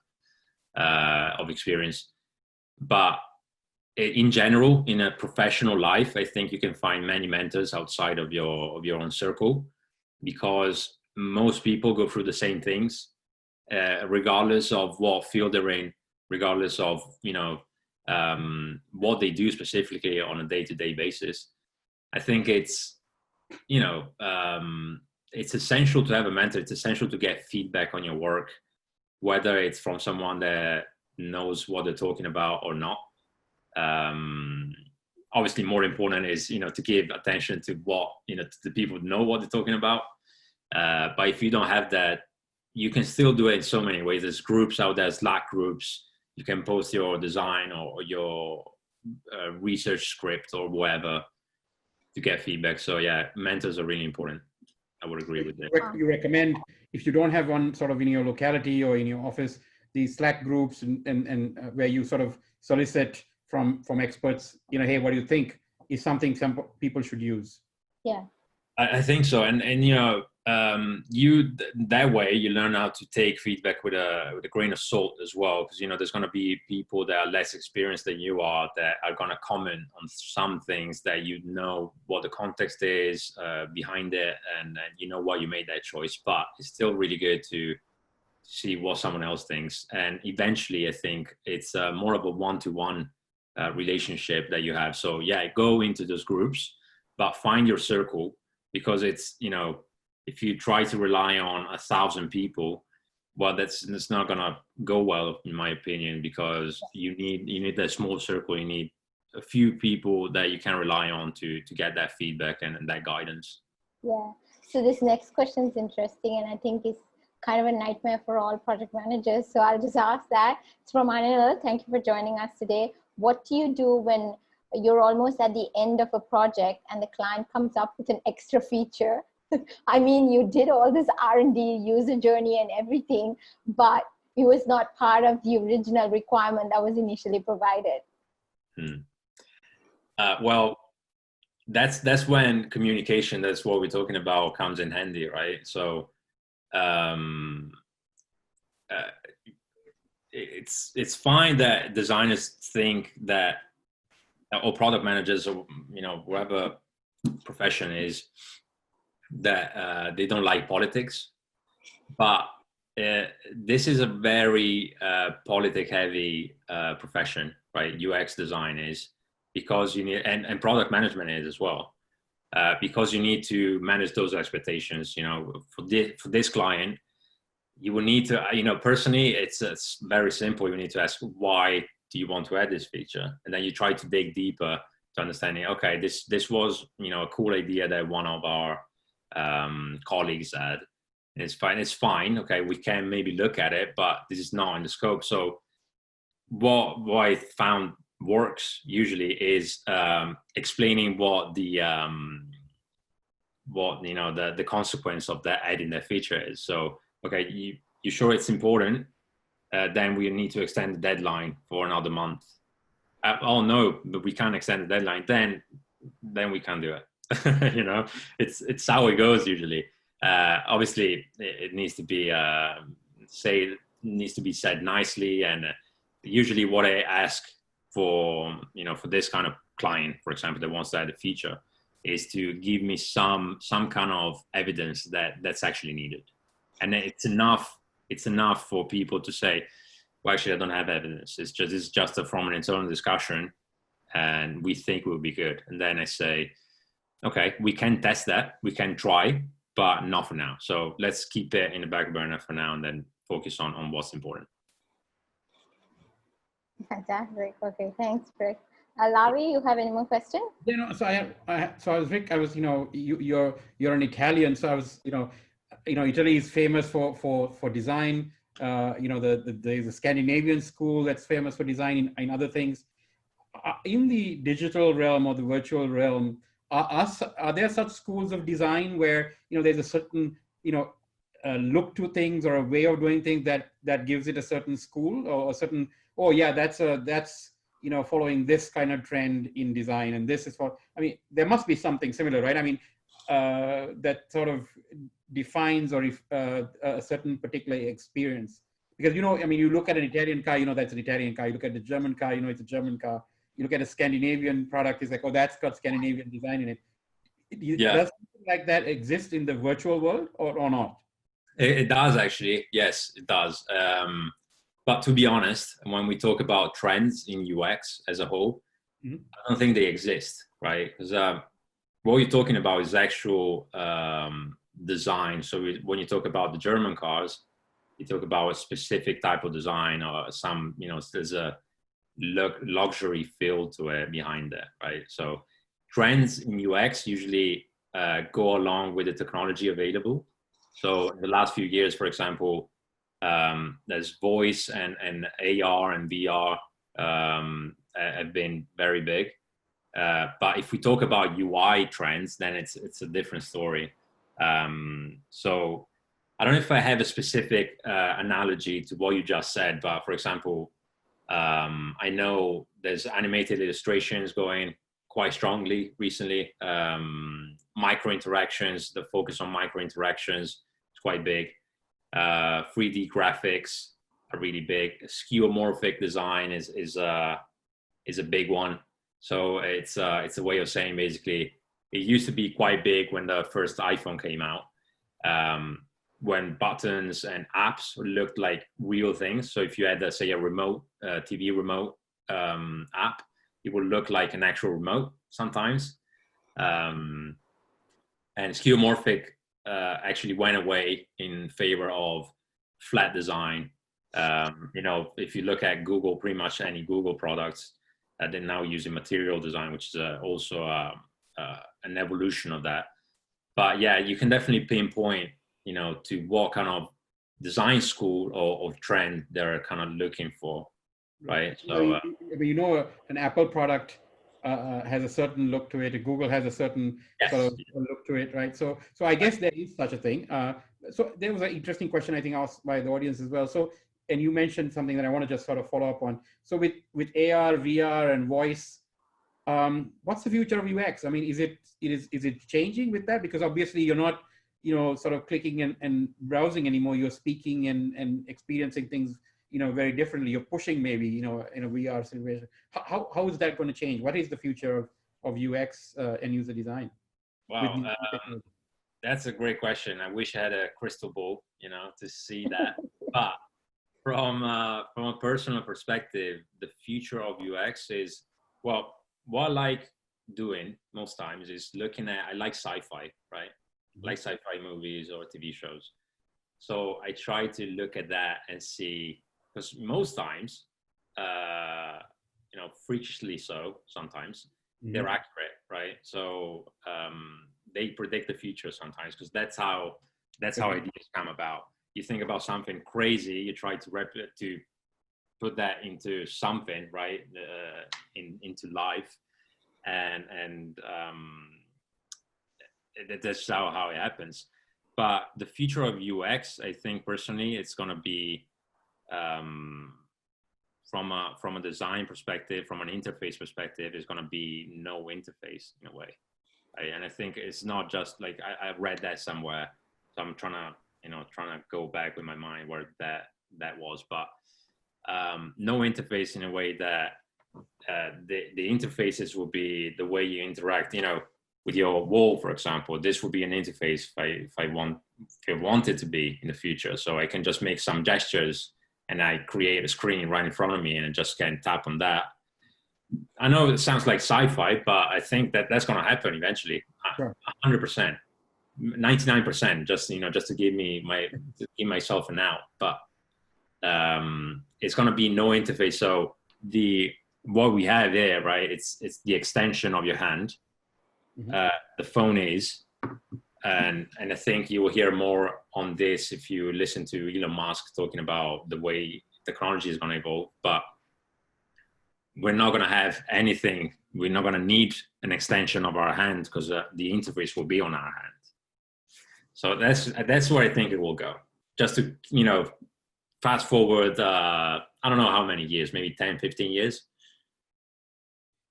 of experience. But in general, in a professional life, I think you can find many mentors outside of your own circle, because most people go through the same things, regardless of what field they're in, regardless of what they do specifically on a day-to-day basis. I think it's it's essential to have a mentor. It's essential to get feedback on your work, whether it's from someone that knows what they're talking about or not. Obviously, more important is, to give attention to what, to the people who know what they're talking about. But if you don't have that, you can still do it in so many ways. There's groups out there, Slack groups. You can post your design or your research script or whatever to get feedback. So yeah, mentors are really important. I would agree with that. You recommend, if you don't have one sort of in your locality or in your office, these Slack groups and where you sort of solicit from experts, hey, what do you think, is something some people should use? Yeah, I think so. And that way you learn how to take feedback with a grain of salt as well, because there's going to be people that are less experienced than you are that are going to comment on some things that what the context is behind it, and why you made that choice. But it's still really good to see what someone else thinks, and eventually I think it's more of a one-to-one relationship that you have. So yeah, go into those groups, but find your circle, because it's if you try to rely on 1,000 people, well, that's not gonna go well, in my opinion, because you need that small circle. You need a few people that you can rely on to get that feedback and that guidance. Yeah. So this next question is interesting, and I think it's kind of a nightmare for all project managers. So I'll just ask that. It's Romana. Thank you for joining us today. What do you do when you're almost at the end of a project and the client comes up with an extra feature? I mean, you did all this R&D, user journey and everything, but it was not part of the original requirement that was initially provided. Well, that's when communication, that's what we're talking about, comes in handy, right? So it's fine that designers think that, or product managers, or whatever profession is, that they don't like politics, but this is a very politic heavy profession, right? UX design is, because you need, and product management is as well, because you need to manage those expectations. For this client, you will need to, personally, it's very simple. You need to ask, why do you want to add this feature? And then you try to dig deeper to understanding, okay, this was, a cool idea that one of our colleagues had. And it's fine. Okay, we can maybe look at it, but this is not in the scope. So what I found works usually is explaining what the consequence of that adding that feature is. So, okay, you sure it's important? Then we need to extend the deadline for another month. Oh no, but we can't extend the deadline. Then we can't do it. It's how it goes usually. Obviously, it needs to be said nicely, and usually what I ask for this kind of client, for example, that wants to add a feature, is to give me some kind of evidence that that's actually needed, and it's enough for people to say, well, actually, I don't have evidence. It's just from an internal discussion, and we think it will be good. And then I say, okay, we can test that, we can try, but not for now. So let's keep it in the back burner for now, and then focus on what's important. Fantastic. Okay, thanks, Rick. Lavi, you have any more questions? So Rick, I was, you're an Italian, so I was, Italy is famous for design. There's a Scandinavian school that's famous for design in other things. In the digital realm or the virtual realm, are there such schools of design where there's a certain look to things or a way of doing things that gives it a certain school or a certain, oh yeah, that's following this kind of trend in design, and this is for, there must be something similar, right? That sort of defines or a certain particular experience, because you look at an Italian car, that's an Italian car. You look at the German car, it's a German car. You look at a Scandinavian product, it's like, oh, that's got Scandinavian design in it. Does something like that exist in the virtual world or not? It does, actually. Yes, it does. But to be honest, when we talk about trends in UX as a whole, I don't think they exist, right? Because what you're talking about is actual design. So when you talk about the German cars, you talk about a specific type of design or some, there's a luxury feel to it behind it, right? So trends in UX usually go along with the technology available. So in the last few years, for example, there's voice and AR and VR have been very big. But if we talk about UI trends, then it's a different story. So I don't know if I have a specific analogy to what you just said, but for example, I know there's animated illustrations going quite strongly recently. Micro interactions, the focus on micro interactions is quite big. 3D graphics are really big. Skeuomorphic design is a big one. So it's a way of saying basically it used to be quite big when the first iPhone came out, when buttons and apps looked like real things. So if you had, say, a remote TV remote app, it would look like an actual remote sometimes. And skeuomorphic actually went away in favor of flat design. If you look at Google, pretty much any Google products, they're now using material design, which is also an evolution of that. But yeah, you can definitely pinpoint, to what kind of design school or trend they're kind of looking for, right? So an Apple product has a certain look to it. Google has a certain sort of look to it, right? So I guess there is such a thing. So there was an interesting question I think asked by the audience as well. So, and you mentioned something that I want to just sort of follow up on. So with AR, VR, and voice, what's the future of UX? I mean, is it changing with that? Because obviously you're not, sort of clicking and browsing anymore. You're speaking and experiencing things, very differently. You're pushing maybe, in a VR situation. How is that going to change? What is the future of UX and user design? Wow, that's a great question. I wish I had a crystal ball, to see that. But from a personal perspective, the future of UX is, well, what I like doing most times is I like sci-fi, right? I like sci-fi movies or TV shows. So I try to look at that and see, because most times, freakishly so sometimes, they're accurate, right? So they predict the future sometimes, because that's how ideas come about. You think about something crazy, you try to put that into something, right? Into life, and that's how it happens. But the future of UX, I think personally, it's going to be from a design perspective, from an interface perspective, it's going to be no interface in a way. And I think it's not just like I read that somewhere, so I'm trying to go back with my mind where that was, but no interface in a way that the interfaces will be the way you interact, with your wall, for example. This would be an interface if I want it to be in the future. So I can just make some gestures and I create a screen right in front of me and I just can tap on that. I know it sounds like sci-fi, but I think that's going to happen eventually. Sure. 100%, 99%, just to give myself an out. But it's going to be no interface. So what we have there, right? It's the extension of your hand. The phone is, and I think you will hear more on this if you listen to Elon Musk talking about the way technology is going to evolve. But we're not going to have anything. We're not going to need an extension of our hand, because the interface will be on our hand. So that's where I think it will go. Just to fast forward, I don't know how many years, maybe 10, 15 years.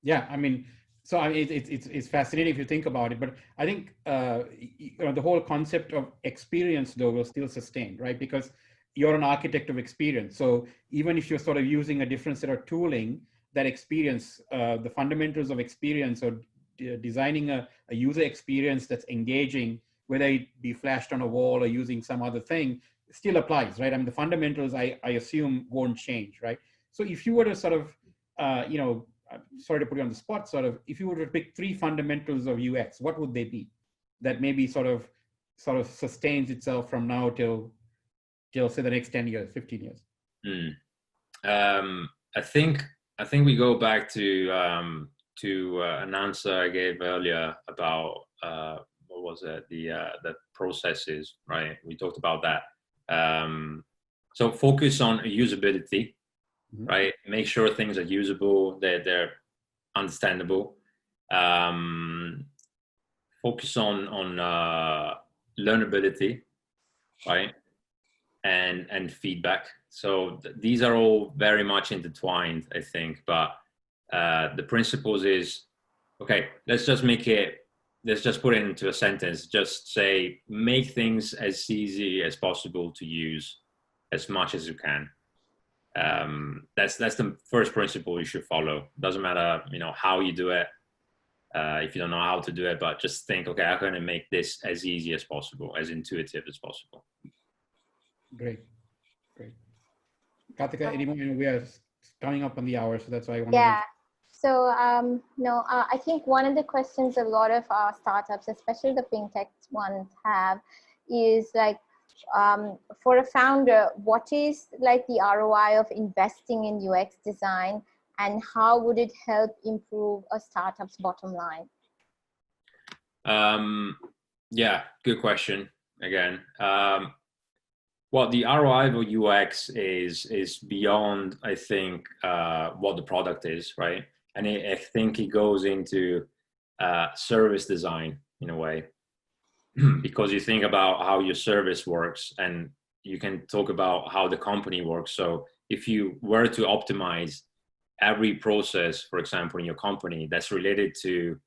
Yeah, I mean, so it's fascinating if you think about it, but I think the whole concept of experience though will still sustain, right? Because you're an architect of experience. So even if you're sort of using a different set of tooling, that experience, the fundamentals of experience, or designing a user experience that's engaging, whether it be flashed on a wall or using some other thing, still applies, right? I mean, the fundamentals I assume won't change, right? So if you were to sort of, sorry to put you on the spot, sort of, if you were to pick 3 fundamentals of UX, what would they be that maybe sort of sustains itself from now till till say the next 10 years, 15 years? I think we go back to an answer I gave earlier about what was it, the processes, right? We talked about that. So focus on usability, right? Make sure things are usable, they're understandable. Focus on learnability, right? And feedback. So these are all very much intertwined, I think. But the principles is, okay, let's just put it into a sentence. Just say, make things as easy as possible to use as much as you can. That's the first principle you should follow. Doesn't matter, how you do it. If you don't know how to do it, but just think, okay, I'm going to make this as easy as possible, as intuitive as possible. Great. Kartika, anymore? We are coming up on the hour, so that's why I want to. So, no, I think one of the questions a lot of our startups, especially the fintech ones, have is like, for a founder, what is like the ROI of investing in UX design, and how would it help improve a startup's bottom line? Yeah, good question again. Well, the ROI of UX is beyond, I think, what the product is, right? And I think it goes into service design in a way, because you think about how your service works, and you can talk about how the company works. So if you were to optimize every process, for example, in your company that's related to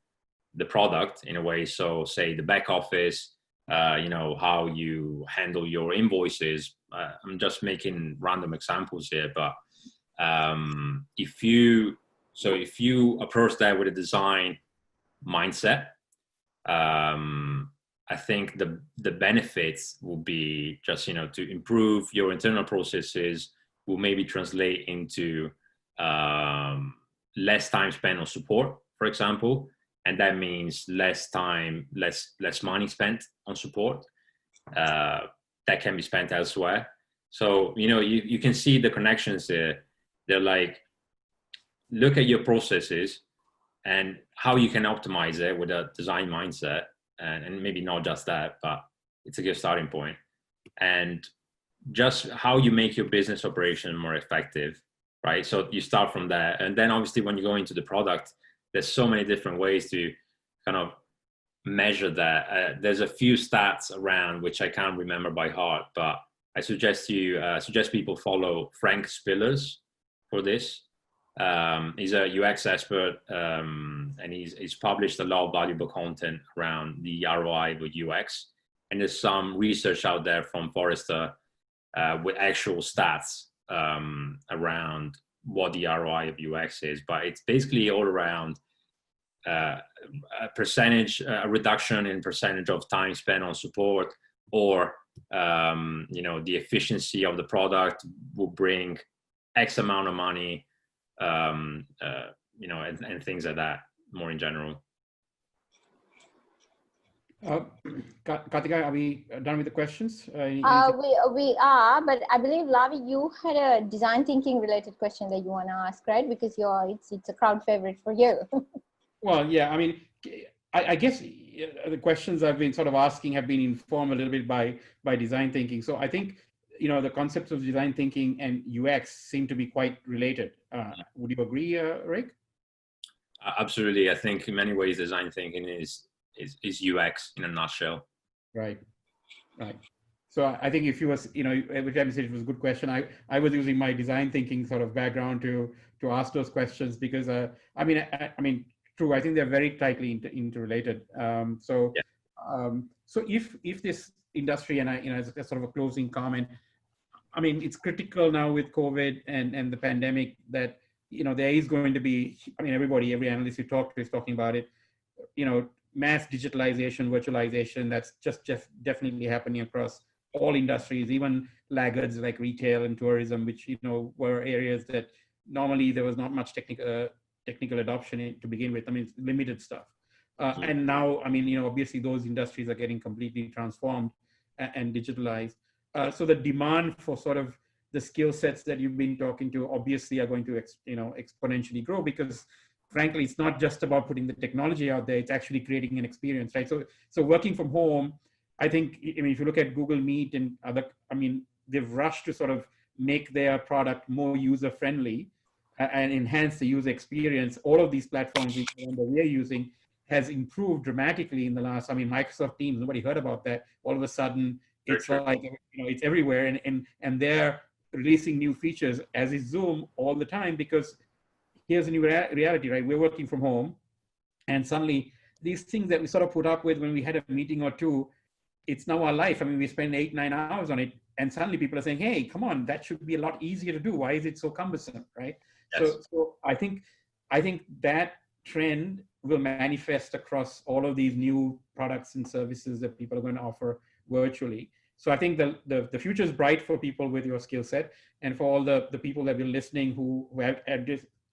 the product in a way, so say the back office, how you handle your invoices. I'm just making random examples here, but if you approach that with a design mindset, I think the benefits will be just, to improve your internal processes, will maybe translate into less time spent on support, for example. And that means less time, less money spent on support that can be spent elsewhere. So, you can see the connections there. They're like, look at your processes and how you can optimize it with a design mindset. And maybe not just that, but it's a good starting point. And just how you make your business operation more effective, right? So you start from there. And then obviously when you go into the product, there's so many different ways to kind of measure that. There's a few stats around which I can't remember by heart, but I suggest people follow Frank Spillers for this. He's a UX expert, and he's published a lot of valuable content around the ROI with UX. And there's some research out there from Forrester with actual stats around what the ROI of UX is, but it's basically all around a reduction in percentage of time spent on support, or the efficiency of the product will bring X amount of money, and things like that, more in general. Kartika, are we done with the questions? We are, but I believe, Lavi, you had a design thinking related question that you want to ask, right? Because it's a crowd favorite for you. Well, yeah, I mean, I guess the questions I've been sort of asking have been informed a little bit by design thinking. So I think, the concepts of design thinking and UX seem to be quite related. Would you agree, Rick? Absolutely. I think in many ways, design thinking is UX in a nutshell. Right. So I think if you was, every time you said it was a good question, I was using my design thinking sort of background to ask those questions, because I mean, true, I think they're very tightly interrelated. So if this industry, and as a sort of a closing comment, I mean, it's critical now with COVID and the pandemic that, there is going to be, I mean, every analyst you talk to is talking about it, mass digitalization, virtualization, that's just definitely happening across all industries, even laggards like retail and tourism, which, were areas that normally there was not much technical adoption to begin with. I mean, it's limited stuff. And now, I mean, obviously those industries are getting completely transformed and digitalized. so the demand for sort of the skill sets that you've been talking to obviously are going to exponentially grow, because frankly, it's not just about putting the technology out there, it's actually creating an experience, right? So working from home, I think, I mean, if you look at Google Meet and other, I mean, they've rushed to sort of make their product more user-friendly and enhance the user experience. All of these platforms that we're using has improved dramatically in the last, I mean, Microsoft Teams, nobody heard about that. All of a sudden, it's like, it's everywhere, and they're releasing new features, as is Zoom, all the time, because here's a new reality, right? We're working from home, and suddenly these things that we sort of put up with when we had a meeting or two, it's now our life. I mean, we spend 8-9 hours on it, and suddenly people are saying, hey, come on, that should be a lot easier to do. Why is it so cumbersome, right? Yes. So I think that trend will manifest across all of these new products and services that people are going to offer virtually. So I think the future is bright for people with your skill set, and for all the people that are listening who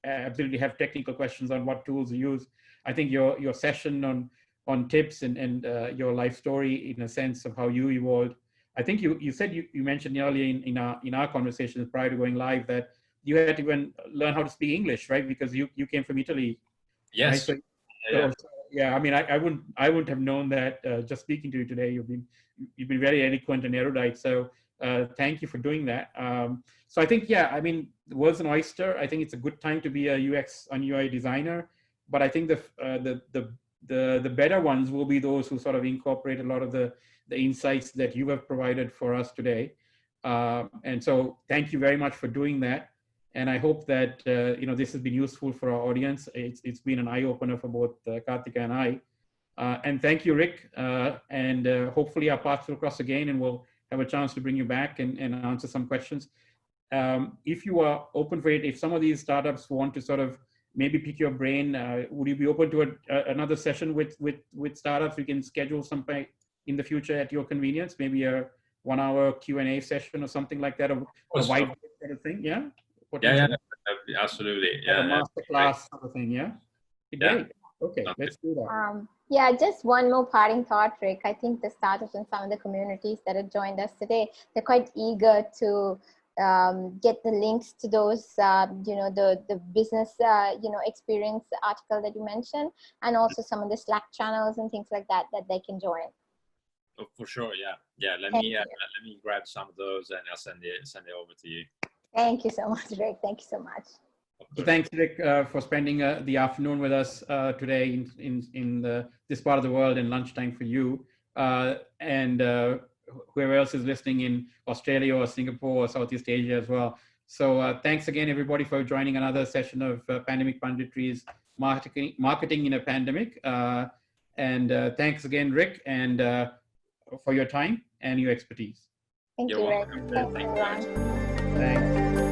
absolutely have technical questions on what tools you use. I think your session on tips and your life story, in a sense of how you evolved. I think you said you mentioned earlier in our conversations prior to going live that you had to even learn how to speak English, right? Because you came from Italy. Yes. Right? Yeah. I mean, I wouldn't have known that just speaking to you today. You've been very eloquent and erudite. So thank you for doing that. So I think, yeah, I mean, the world's an oyster. I think it's a good time to be a UX and UI designer, but I think the better ones will be those who sort of incorporate a lot of the insights that you have provided for us today. And so thank you very much for doing that. And I hope that this has been useful for our audience. It's been an eye-opener for both Karthika and I. And thank you, Rick. And hopefully our paths will cross again, and we'll have a chance to bring you back and answer some questions. If you are open for it, if some of these startups want to sort of maybe pick your brain, would you be open to another session with startups? We can schedule sometime in the future at your convenience, maybe a 1-hour Q&A session or something like that, a whiteboard kind of thing, yeah? Yeah, absolutely. Yeah, a master class sort of thing, yeah? Great. Okay, let's do that. Yeah, just one more parting thought, Rick. I think the startups and some of the communities that have joined us today, they're quite eager to get the links to those, the business, experience article that you mentioned, and also some of the Slack channels and things like that they can join. Oh, for sure, yeah. Let me grab some of those, and I'll send it over to you. Thank you so much, Rick. Thank you so much. So thanks, Rick, for spending the afternoon with us today in this part of the world, and lunchtime for you. And whoever else is listening in Australia or Singapore or Southeast Asia as well. So thanks again, everybody, for joining another session of Pandemic Punditry's Marketing in a Pandemic. And thanks again, Rick, and for your time and your expertise. Thank you, Rick. Thanks, everyone. Thanks.